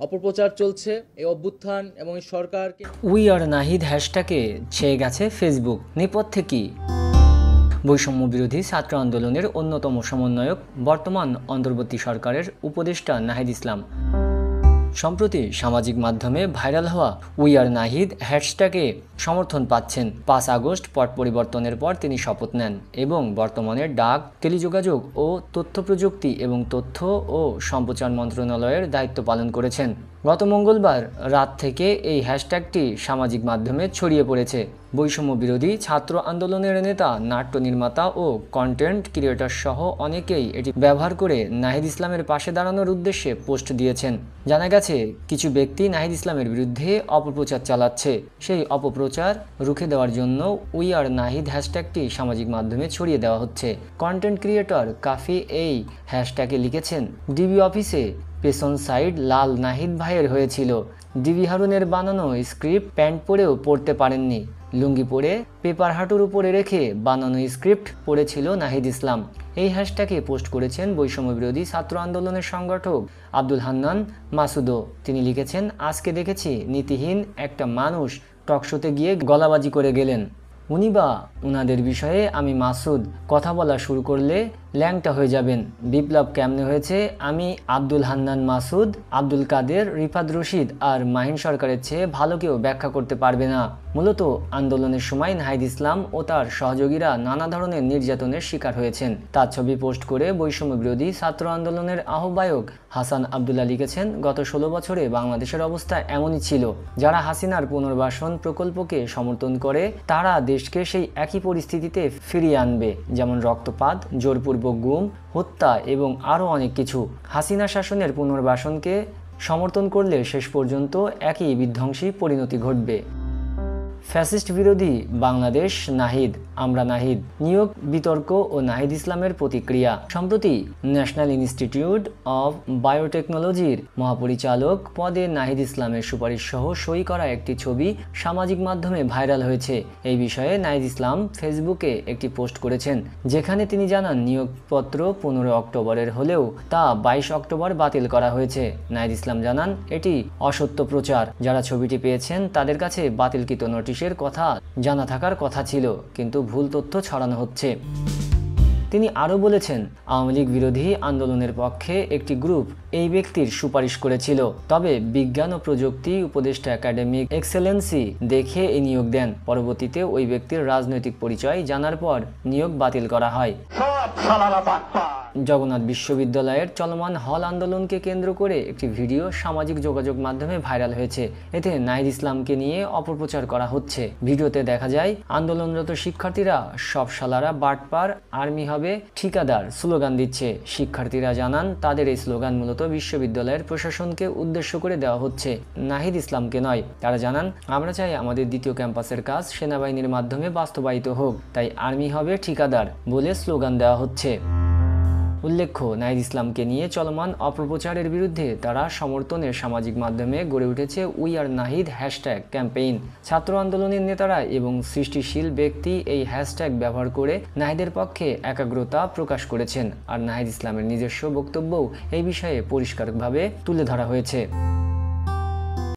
অপপ্রচার চলছে। এই অভ্যুত্থান এবং এই সরকারকে উই আর নাহিদ হ্যাশট্যাগে ছেয়ে গেছে ফেসবুক। নেপথ্যে কি? বৈষম্য বিরোধী ছাত্র আন্দোলনের অন্যতম সমন্বয়ক, বর্তমান অন্তর্বর্তী সরকারের উপদেষ্টা নাহিদ ইসলাম সম্প্রতি সামাজিক মাধ্যমে ভাইরাল হওয়া উই আর নাহিদ হ্যাশট্যাগে সমর্থন পাচ্ছেন। 5 আগস্ট পট পরিবর্তনের পর তিনি শপথ নেন এবং বর্তমানে ডাক, টেলিযোগাযোগ ও তথ্য প্রযুক্তি এবং তথ্য ও সম্প্রচার মন্ত্রণালয়ের দায়িত্ব পালন করেছেন। গত মঙ্গলবার রাত থেকে এই হ্যাশট্যাগটি সামাজিক মাধ্যমে ছড়িয়ে পড়েছে। বৈষম্য বিরোধী ছাত্র আন্দোলনের নেতা, নাট্য নির্মাতা ও কন্টেন্ট ক্রিয়েটর সহ অনেকেই এটি ব্যবহার করে নাহিদ ইসলামের পাশে দাঁড়ানোর উদ্দেশ্যে পোস্ট দিয়েছেন। জানা গেছে, কিছু ব্যক্তি নাহিদ ইসলামের বিরুদ্ধে অপপ্রচার চালাচ্ছে। সেই অপপ্রচার রুখে দেওয়ার জন্য উই আর নাহিদ হ্যাশট্যাগটি সামাজিক মাধ্যমে ছড়িয়ে দেওয়া হচ্ছে। কন্টেন্ট ক্রিয়েটর কাফি এই হ্যাশট্যাগে লিখেছেন, ডিবি অফিসে পেছন সাইড লাল নাহিদ ভাইয়ের হয়েছিল। ডিবি হারুনের বানানো স্ক্রিপ্ট প্যান্ট পরেও পড়তে পারেননি। লুঙ্গি পরে পেপার হাঁটুর উপরে রেখে বানানো স্ক্রিপ্ট পড়েছিল নাহিদ ইসলাম। এই হ্যাশট্যাগে পোস্ট করেছেন বৈষম্য বিরোধী ছাত্র আন্দোলনের সংগঠক আব্দুল হান্নান মাসুদও। তিনি লিখেছেন, আজকে দেখেছি নীতিহীন একটা মানুষ টকশোতে গিয়ে গলাবাজি করে গেলেন। উনি বা উনাদের বিষয়ে আমি মাসুদ কথা বলা শুরু করলে ল্যাংটা হয়ে যাবেন। বিপ্লব কেমনে হয়েছে আমি আব্দুল হান্নান মাসুদ, আব্দুল কাদের, রিফাত রশিদ আর মাহিন সরকারের চেয়ে ভালো কেউ ব্যাখ্যা করতে পারবে না। মূলত আন্দোলনের সময় নাহিদ ইসলাম ও তার সহযোগীরা নানা ধরনের নির্যাতনের শিকার হয়েছেন। তার ছবি পোস্ট করে বৈষম্য বিরোধী ছাত্র আন্দোলনের আহ্বায়ক হাসান আবদুল্লাহ লিখেছেন, গত 16 বছরে বাংলাদেশের অবস্থা এমনই ছিল। যারা হাসিনার পুনর্বাসন প্রকল্পকে সমর্থন করে তারা দেশকে সেই একই পরিস্থিতিতে ফিরিয়ে আনবে, যেমন রক্তপাত, জোরপূর্বক গুম, হত্যা এবং আরও অনেক কিছু। হাসিনা শাসনের পুনর্বাসনকে সমর্থন করলে শেষ পর্যন্ত একই বিধ্বংসী পরিণতি ঘটবে। ফ্যাসিস্ট বিরোধী বাংলাদেশ নাহিদ, আমরা নাহিদ নিয়োগ বিতর্ক ও নাহিদ ইসলামের প্রতিক্রিয়া। সম্প্রতি ন্যাশনাল ইনস্টিটিউট অব বায়োটেকনোলজির মহাপরিচালক পদে নাহিদ ইসলামের সুপারিশ সহ সই করা একটি ছবি সামাজিক মাধ্যমে ভাইরাল হয়েছে। এই বিষয়ে নাহিদ ইসলাম ফেসবুকে একটি পোস্ট করেছেন, যেখানে তিনি জানান নিয়োগপত্র 15 অক্টোবরের হলেও তা 22 অক্টোবর বাতিল করা হয়েছে। নাহিদ ইসলাম জানান, এটি অসত্য প্রচার। যারা ছবিটি পেয়েছেন তাদের কাছে বাতিলকৃত নোটিশের কথা জানা থাকার কথা ছিল, কিন্তু ভুল তথ্য ছড়ানো হচ্ছে। তিনি আরও বলেছেন, আওয়ামী লীগ বিরোধী আন্দোলনের পক্ষে একটি গ্রুপ এই ব্যক্তির সুপারিশ করেছিল, তবে বিজ্ঞান ও প্রযুক্তি উপদেষ্টা একাডেমিক এক্সেলেন্সি দেখে এই নিয়োগ দেন। পরবর্তীতে ওই ব্যক্তির রাজনৈতিক পরিচয় জানার পর নিয়োগ বাতিল করা হয়। জগন্নাথ বিশ্ববিদ্যালয়ের চলমান হল আন্দোলনকে কেন্দ্র করে একটি ভিডিও সামাজিক যোগাযোগ মাধ্যমে ভাইরাল হয়েছে। এতে নাহিদ ইসলামকে নিয়ে অপপ্রচার করা হচ্ছে। ভিডিওতে দেখা যায় আন্দোলনরত শিক্ষার্থীরা সব শালারা বাটপার, আর্মি হবে ঠিকাদার স্লোগান দিচ্ছে। শিক্ষার্থীরা জানান, তাদের এই স্লোগান মূলত বিশ্ববিদ্যালয়ের প্রশাসনকে উদ্দেশ্য করে দেওয়া হচ্ছে, নাহিদ ইসলামকে নয়। তারা জানান, আমরা চাই আমাদের দ্বিতীয় ক্যাম্পাসের কাজ সেনাবাহিনীর মাধ্যমে বাস্তবায়িত হোক, তাই আর্মি হবে ঠিকাদার বলে স্লোগান দেওয়া হচ্ছে। উল্লেখ্য, নাহিদ ইসলামকে নিয়ে চলমান অপপ্রচারের বিরুদ্ধে তারা সমর্থনের সামাজিক মাধ্যমে গড়ে উঠেছে we are Nahid hashtag campaign. ছাত্র আন্দোলনের নেতারা এবং সৃষ্টিশীল ব্যক্তি এই হ্যাশট্যাগ ব্যবহার করে নাহিদের পক্ষে একাগ্রতা প্রকাশ করেছেন। আর নাহিদ ইসলামের নিজস্ব বক্তব্যও এই বিষয়ে পরিষ্কারভাবে তুলে ধরা হয়েছে।